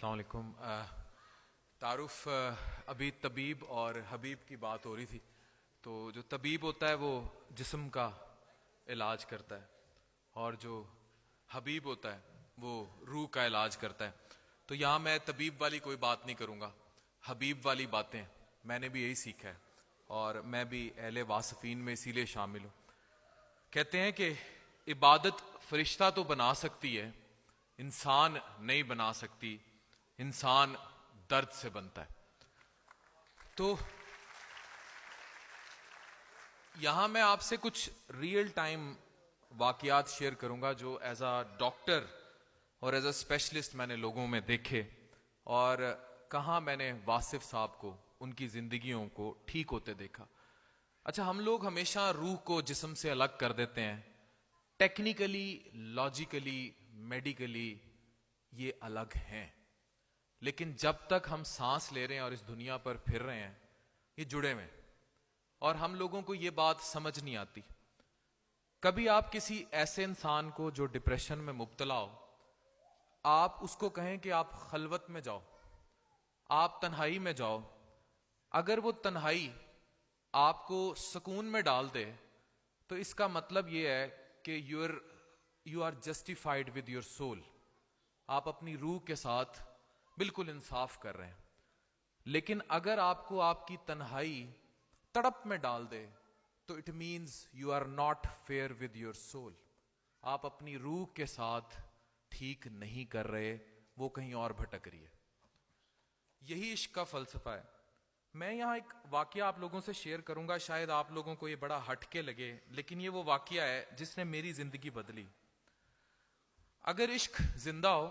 السلام علیکم. تعارف ابھی طبیب اور حبیب کی بات ہو رہی تھی. تو جو طبیب ہوتا ہے وہ جسم کا علاج کرتا ہے اور جو حبیب ہوتا ہے وہ روح کا علاج کرتا ہے. تو یہاں میں طبیب والی کوئی بات نہیں کروں گا, حبیب والی باتیں میں نے بھی یہی سیکھا ہے اور میں بھی اہل واصفین میں اسی لیے شامل ہوں. کہتے ہیں کہ عبادت فرشتہ تو بنا سکتی ہے, انسان نہیں بنا سکتی. انسان درد سے بنتا ہے. تو یہاں میں آپ سے کچھ ریئل ٹائم واقعات شیئر کروں گا جو ایز اے ڈاکٹر اور ایز اے اسپیشلسٹ میں نے لوگوں میں دیکھے اور کہاں میں نے واصف صاحب کو ان کی زندگیوں کو ٹھیک ہوتے دیکھا. اچھا, ہم لوگ ہمیشہ روح کو جسم سے الگ کر دیتے ہیں. ٹیکنیکلی, لاجیکلی, میڈیکلی یہ الگ ہیں, لیکن جب تک ہم سانس لے رہے ہیں اور اس دنیا پر پھر رہے ہیں یہ جڑے ہوئے ہیں. اور ہم لوگوں کو یہ بات سمجھ نہیں آتی. کبھی آپ کسی ایسے انسان کو جو ڈپریشن میں مبتلا ہو, آپ اس کو کہیں کہ آپ خلوت میں جاؤ, آپ تنہائی میں جاؤ, اگر وہ تنہائی آپ کو سکون میں ڈال دے تو اس کا مطلب یہ ہے کہ you are justified with your soul. آپ اپنی روح کے ساتھ بالکل انصاف کر رہے ہیں. لیکن اگر آپ کو آپ کی تنہائی تڑپ میں ڈال دے تو it means you are not fair with your soul. آپ اپنی روح کے ساتھ ٹھیک نہیں کر رہے, وہ کہیں اور بھٹک رہی ہے. یہی عشق کا فلسفہ ہے. میں یہاں ایک واقعہ آپ لوگوں سے شیئر کروں گا, شاید آپ لوگوں کو یہ بڑا ہٹ کے لگے, لیکن یہ وہ واقعہ ہے جس نے میری زندگی بدلی. اگر عشق زندہ ہو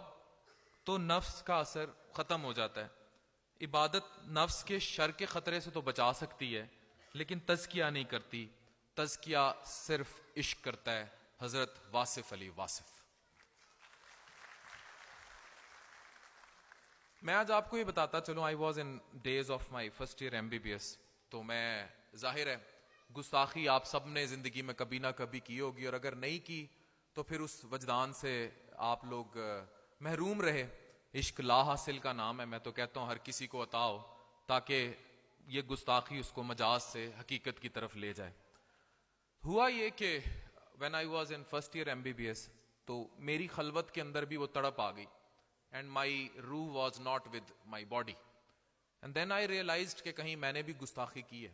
تو نفس کا اثر ختم ہو جاتا ہے. عبادت نفس کے شر کے خطرے سے تو بچا سکتی ہے لیکن تزکیہ نہیں کرتی. تزکیہ صرف عشق کرتا ہے. حضرت واصف علی واصف. میں آج آپ کو یہ بتاتا چلوں, I was in days of my first year MBBS. تو میں, ظاہر ہے گستاخی آپ سب نے زندگی میں کبھی نہ کبھی کی ہوگی, اور اگر نہیں کی تو پھر اس وجدان سے آپ لوگ محروم رہے. عشق لا حاصل کا نام ہے. میں تو کہتا ہوں ہر کسی کو عطا ہو تاکہ یہ گستاخی اس کو مجاز سے حقیقت کی طرف لے جائے. ہوا یہ کہ when I was in first year MBBS تو میری خلوت کے اندر بھی وہ تڑپ آ گئی, and my روح was not with my body. and then I realized کہ کہیں میں نے بھی گستاخی کی ہے,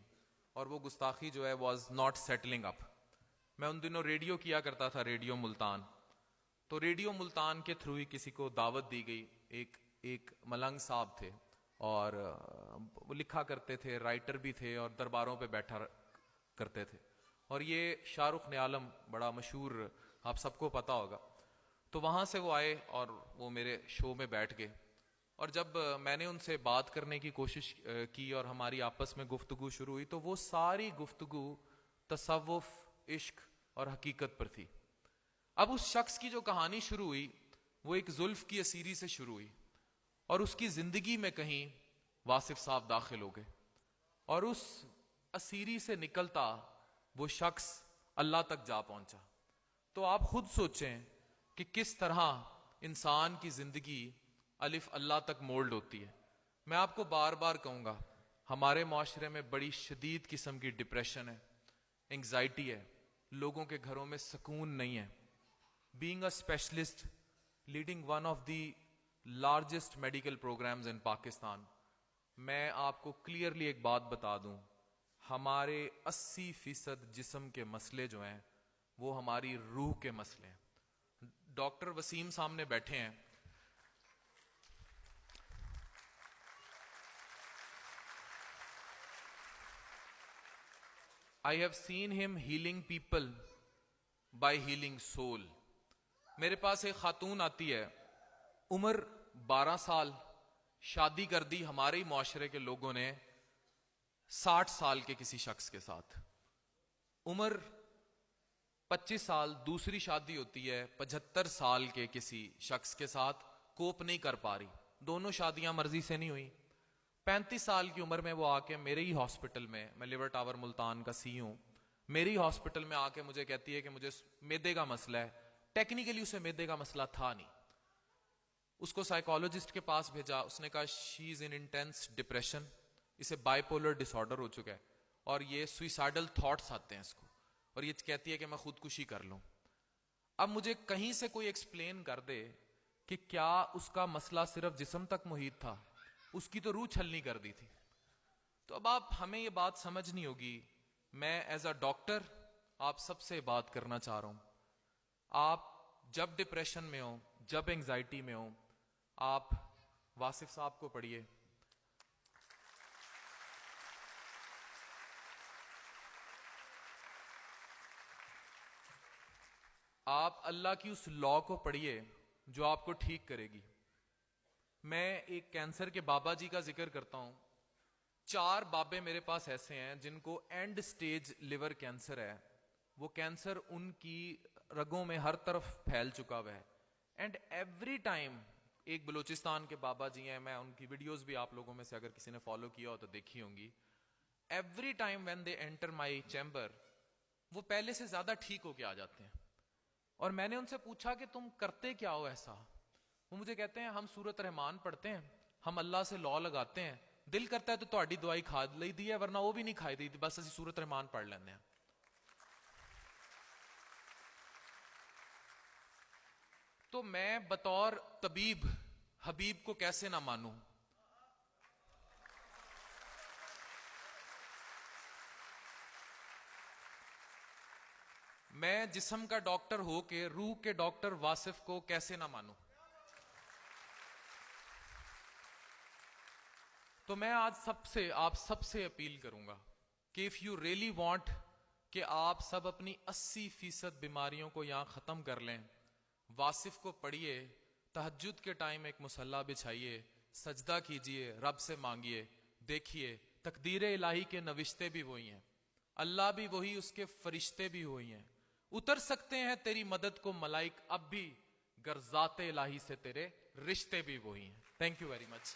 اور وہ گستاخی جو ہے was not settling up. میں ان دنوں ریڈیو کیا کرتا تھا, ریڈیو ملتان. تو ریڈیو ملتان کے تھرو ہی کسی کو دعوت دی گئی. ایک ملنگ صاحب تھے اور وہ لکھا کرتے تھے, رائٹر بھی تھے اور درباروں پہ بیٹھا کرتے تھے. اور یہ شاہ رخ عالم بڑا مشہور, آپ سب کو پتا ہوگا. تو وہاں سے وہ آئے اور وہ میرے شو میں بیٹھ گئے. اور جب میں نے ان سے بات کرنے کی کوشش کی اور ہماری آپس میں گفتگو شروع ہوئی تو وہ ساری گفتگو تصوف, عشق اور حقیقت پر تھی. اب اس شخص کی جو کہانی شروع ہوئی وہ ایک زلف کی اسیری سے شروع ہوئی, اور اس کی زندگی میں کہیں واصف صاحب داخل ہو گئے, اور اس اسیری سے نکلتا وہ شخص اللہ تک جا پہنچا. تو آپ خود سوچیں کہ کس طرح انسان کی زندگی الف اللہ تک مولڈ ہوتی ہے. میں آپ کو بار بار کہوں گا, ہمارے معاشرے میں بڑی شدید قسم کی ڈپریشن ہے, انگزائٹی ہے, لوگوں کے گھروں میں سکون نہیں ہے. Being a specialist, leading one of the largest medical programs in Pakistan, میں آپ کو کلیئرلی ایک بات بتا دوں, ہمارے 80% جسم کے مسئلے جو ہیں وہ ہماری روح کے مسئلے ہیں. ڈاکٹر وسیم سامنے بیٹھے ہیں. I have seen him healing people by healing soul. میرے پاس ایک خاتون آتی ہے, عمر 12 سال, شادی کر دی ہمارے معاشرے کے لوگوں نے 60 سال کے کسی شخص کے ساتھ. عمر 25 سال, دوسری شادی ہوتی ہے 75 سال کے کسی شخص کے ساتھ, کوپ نہیں کر پا رہی. دونوں شادیاں مرضی سے نہیں ہوئی. 35 سال کی عمر میں وہ آ کے میرے ہی ہاسپٹل میں, میں لیور ٹاور ملتان کا سی ہوں, میری ہاسپٹل میں آ کے مجھے کہتی ہے کہ مجھے میدے کا مسئلہ ہے. ٹیکنیکلی اسے میدے کا مسئلہ تھا نہیں, اس کو سائیکالوجسٹ کے پاس بھیجا, اس نے کہا شی از ان انٹینس ڈپریشن, اسے بائی پولر ڈس آرڈر ہو چکا ہے اور یہ سوئسائڈل تھاٹس آتے ہیں اس کو, اور یہ کہتی ہے کہ میں خودکشی کر لوں. اب مجھے کہیں سے کوئی ایکسپلین کر دے کہ کیا اس کا مسئلہ صرف جسم تک محیط تھا, اس کی تو روح چھلنی کر دی تھی. تو اب آپ ہمیں یہ بات سمجھنی ہوگی. میں ایز اے ڈاکٹر آپ سب سے بات کرنا چاہ رہا ہوں, آپ جب ڈپریشن میں ہو, جب انگزائٹی میں ہو, آپ واصف صاحب کو پڑھیے. آپ اللہ کی اس لا کو پڑھیے جو آپ کو ٹھیک کرے گی. میں ایک کینسر کے بابا جی کا ذکر کرتا ہوں. 4 بابے میرے پاس ایسے ہیں جن کو اینڈ سٹیج لیور کینسر ہے. وہ کینسر ان کی رگوں میں ہر طرف پھیل چکا ہوا ہے. اینڈ ایوری ٹائم, ایک بلوچستان کے بابا جی ہیں, میں ان کی ویڈیوز بھی آپ لوگوں میں سے اگر کسی نے فالو کیا ہو تو دیکھی ہوں گی. Every time when they enter my chamber, وہ پہلے سے زیادہ ٹھیک ہو کے آ جاتے ہیں. اور میں نے ان سے پوچھا کہ تم کرتے کیا ہو ایسا؟ وہ مجھے کہتے ہیں ہم سورت رحمان پڑھتے ہیں, ہم اللہ سے لا لگاتے ہیں, دل کرتا ہے تو تہاڈی دوائی کھا لی دی ہے, ورنہ وہ بھی نہیں کھائی دی, بس اسی سورت رحمان پڑھ لینے ہیں. تو میں بطور طبیب حبیب کو کیسے نہ مانوں؟ میں جسم کا ڈاکٹر ہو کے روح کے ڈاکٹر واصف کو کیسے نہ مانوں؟ تو میں آج آپ سب سے اپیل کروں گا کہ اف یو ریئلی وانٹ کہ آپ سب اپنی 80% بیماریوں کو یہاں ختم کر لیں, واصف کو پڑھیے, تہجد کے ٹائم ایک مصلی بچھائیے, سجدہ کیجئے, رب سے مانگیے. دیکھیے تقدیر الہی کے نوشتے بھی وہی ہیں, اللہ بھی وہی, اس کے فرشتے بھی وہی ہیں. اتر سکتے ہیں تیری مدد کو ملائک اب بھی, گر ذات الہی سے تیرے رشتے بھی وہی ہیں. Thank you very much.